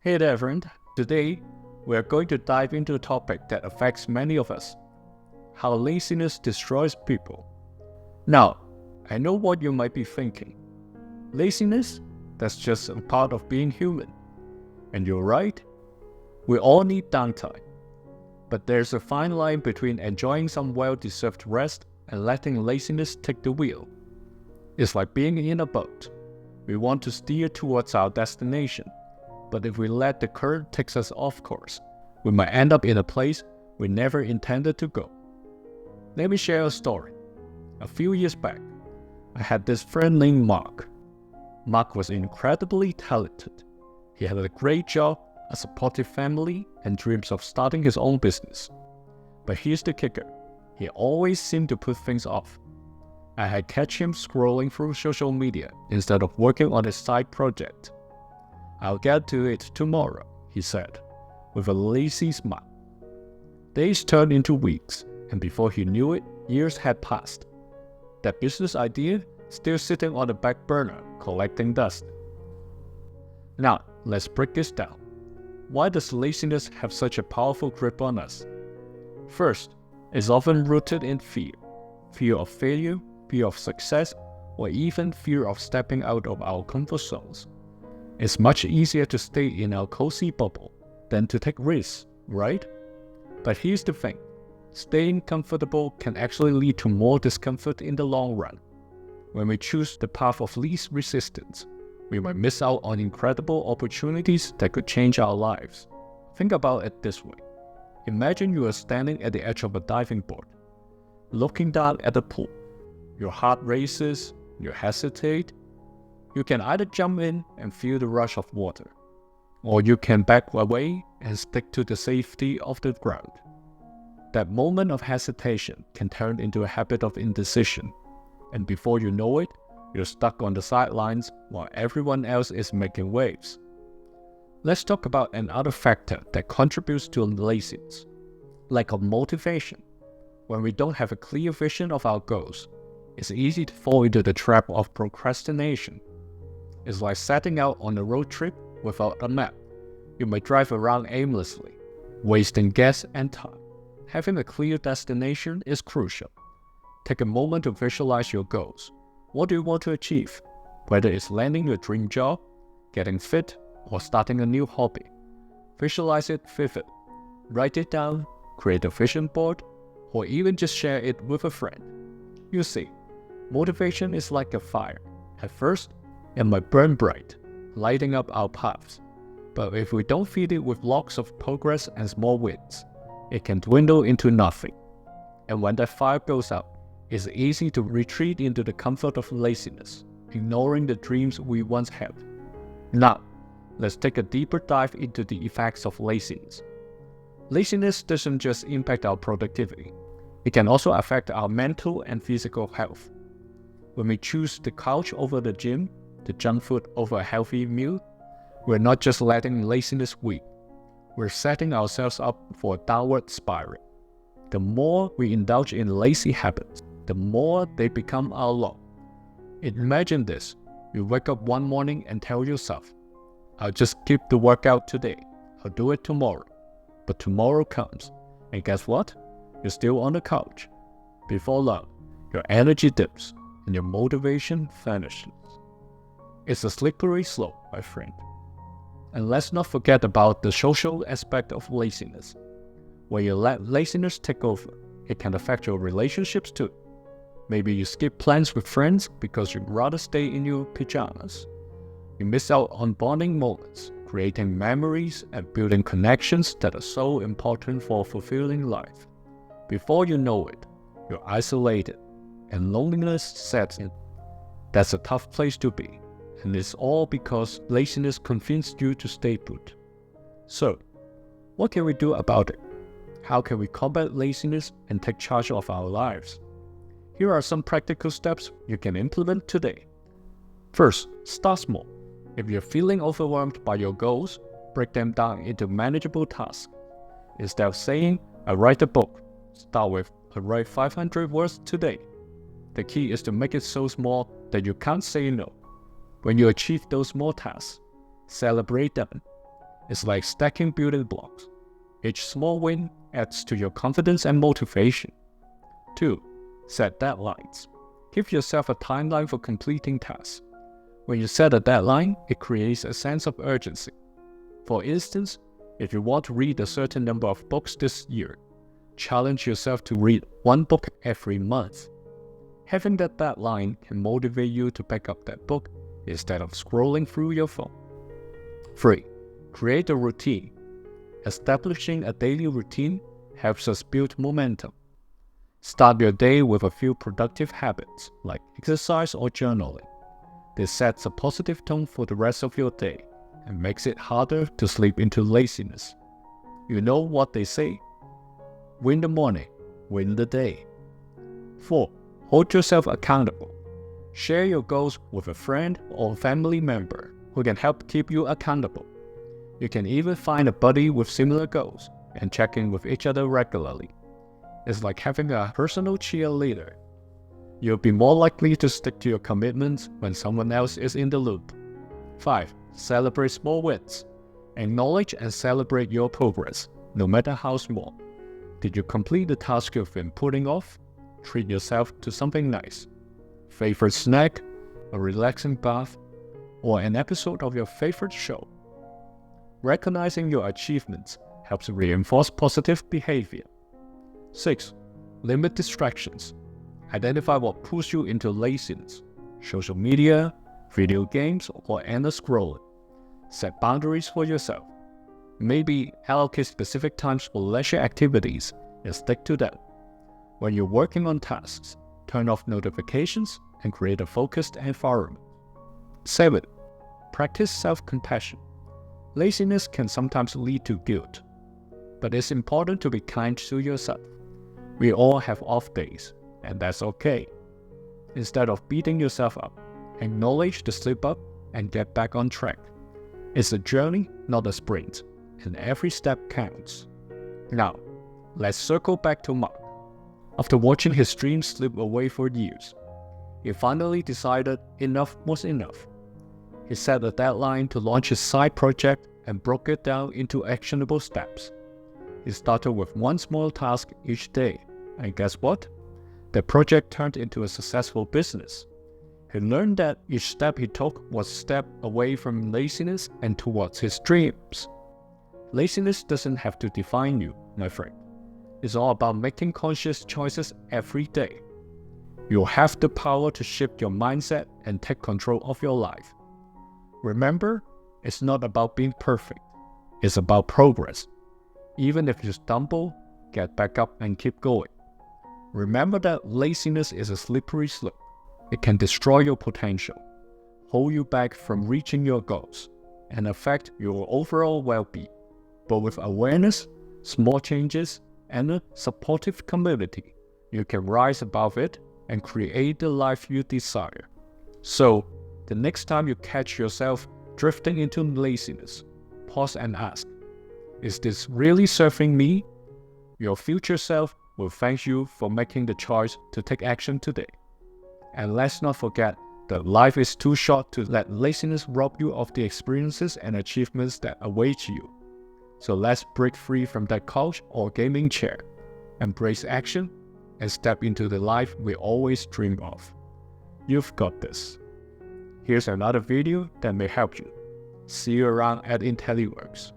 Hey there, friend. Today, we are going to dive into a topic that affects many of us: how laziness destroys people. Now, I know what you might be thinking. Laziness? That's just a part of being human. And you're right, we all need downtime. But there's a fine line between enjoying some well-deserved rest and letting laziness take the wheel. It's like being in a boat. We want to steer towards our destination. But if we let the current take us off course, we might end up in a place we never intended to go. Let me share a story. A few years back, I had this friend named Mark. Mark was incredibly talented. He had a great job, a supportive family, and dreams of starting his own business. But here's the kicker. He always seemed to put things off. I had catch him scrolling through social media instead of working on his side project. "I'll get to it tomorrow," he said, with a lazy smile. Days turned into weeks, and before he knew it, years had passed. That business idea still sitting on the back burner, collecting dust. Now, let's break this down. Why does laziness have such a powerful grip on us? First, it's often rooted in fear. Fear of failure, fear of success, or even fear of stepping out of our comfort zones. It's much easier to stay in our cozy bubble than to take risks, right? But here's the thing. Staying comfortable can actually lead to more discomfort in the long run. When we choose the path of least resistance, we might miss out on incredible opportunities that could change our lives. Think about it this way. Imagine you are standing at the edge of a diving board, looking down at the pool. Your heart races, you hesitate. You can either jump in and feel the rush of water, or you can back away and stick to the safety of the ground. That moment of hesitation can turn into a habit of indecision, and before you know it, you're stuck on the sidelines while everyone else is making waves. Let's talk about another factor that contributes to laziness: lack of motivation. When we don't have a clear vision of our goals, it's easy to fall into the trap of procrastination. It's like setting out on a road trip without a map. You may drive around aimlessly, wasting gas and time. Having a clear destination is crucial. Take a moment to visualize your goals. What do you want to achieve? Whether it's landing your dream job, getting fit, or starting a new hobby. Visualize it vivid. Write it down, create a vision board, or even just share it with a friend. You see, motivation is like a fire. At first, it might burn bright, lighting up our paths. But if we don't feed it with lots of progress and small wins, it can dwindle into nothing. And when that fire goes out, it's easy to retreat into the comfort of laziness, ignoring the dreams we once had. Now, let's take a deeper dive into the effects of laziness. Laziness doesn't just impact our productivity. It can also affect our mental and physical health. When we choose the couch over the gym, the junk food over a healthy meal, we're not just letting laziness win. We're setting ourselves up for a downward spiral. The more we indulge in lazy habits, the more they become our law. Imagine this. You wake up one morning and tell yourself, "I'll just skip the workout today. I'll do it tomorrow." But tomorrow comes, and guess what? You're still on the couch. Before long, your energy dips and your motivation vanishes. It's a slippery slope, my friend. And let's not forget about the social aspect of laziness. When you let laziness take over, it can affect your relationships too. Maybe you skip plans with friends because you'd rather stay in your pajamas. You miss out on bonding moments, creating memories and building connections that are so important for fulfilling life. Before you know it, you're isolated and loneliness sets in. That's a tough place to be. And it's all because laziness convinced you to stay put. So, what can we do about it? How can we combat laziness and take charge of our lives? Here are some practical steps you can implement today. First, start small. If you're feeling overwhelmed by your goals, break them down into manageable tasks. Instead of saying, "I write a book," start with, "I write 500 words today." The key is to make it so small that you can't say no. When you achieve those small tasks, celebrate them. is like stacking building blocks. Each small win adds to your confidence and motivation. 2. Set deadlines. Give yourself a timeline for completing tasks. When you set a deadline, it creates a sense of urgency. For instance, if you want to read a certain number of books this year, challenge yourself to read one book every month. Having that deadline can motivate you to pick up that book instead of scrolling through your phone. 3. Create a routine. Establishing a daily routine helps us build momentum. Start your day with a few productive habits like exercise or journaling. This sets a positive tone for the rest of your day and makes it harder to slip into laziness. You know what they say? Win the morning, win the day. 4. Hold yourself accountable. Share your goals with a friend or family member who can help keep you accountable. You can even find a buddy with similar goals and check in with each other regularly. It's like having a personal cheerleader. You'll be more likely to stick to your commitments when someone else is in the loop. 5. Celebrate small wins. Acknowledge and celebrate your progress, no matter how small. Did you complete the task you've been putting off? Treat yourself to something nice. Favorite snack, a relaxing bath, or an episode of your favorite show. Recognizing your achievements helps reinforce positive behavior. 6. Limit distractions. Identify what pulls you into laziness. Social media, video games, or endless scrolling. Set boundaries for yourself. Maybe allocate specific times for leisure activities and stick to them. When you're working on tasks, turn off notifications and create a focused environment. 7. Practice self-compassion. Laziness can sometimes lead to guilt, but it's important to be kind to yourself. We all have off days, and that's okay. Instead of beating yourself up, acknowledge the slip-up and get back on track. It's a journey, not a sprint, and every step counts. Now, let's circle back to Mark. After watching his dreams slip away for years, he finally decided enough was enough. He set a deadline to launch his side project and broke it down into actionable steps. He started with one small task each day, and guess what? The project turned into a successful business. He learned that each step he took was a step away from laziness and towards his dreams. Laziness doesn't have to define you, my friend. It's all about making conscious choices every day. You have the power to shift your mindset and take control of your life. Remember, it's not about being perfect. It's about progress. Even if you stumble, get back up and keep going. Remember that laziness is a slippery slope. It can destroy your potential, hold you back from reaching your goals, and affect your overall well-being. But with awareness, small changes, and a supportive community, you can rise above it and create the life you desire. So, the next time you catch yourself drifting into laziness, pause and ask, is this really serving me? Your future self will thank you for making the choice to take action today. And let's not forget that life is too short to let laziness rob you of the experiences and achievements that await you. So let's break free from that couch or gaming chair, embrace action, and step into the life we always dream of. You've got this. Here's another video that may help you. See you around at IntelliWorks.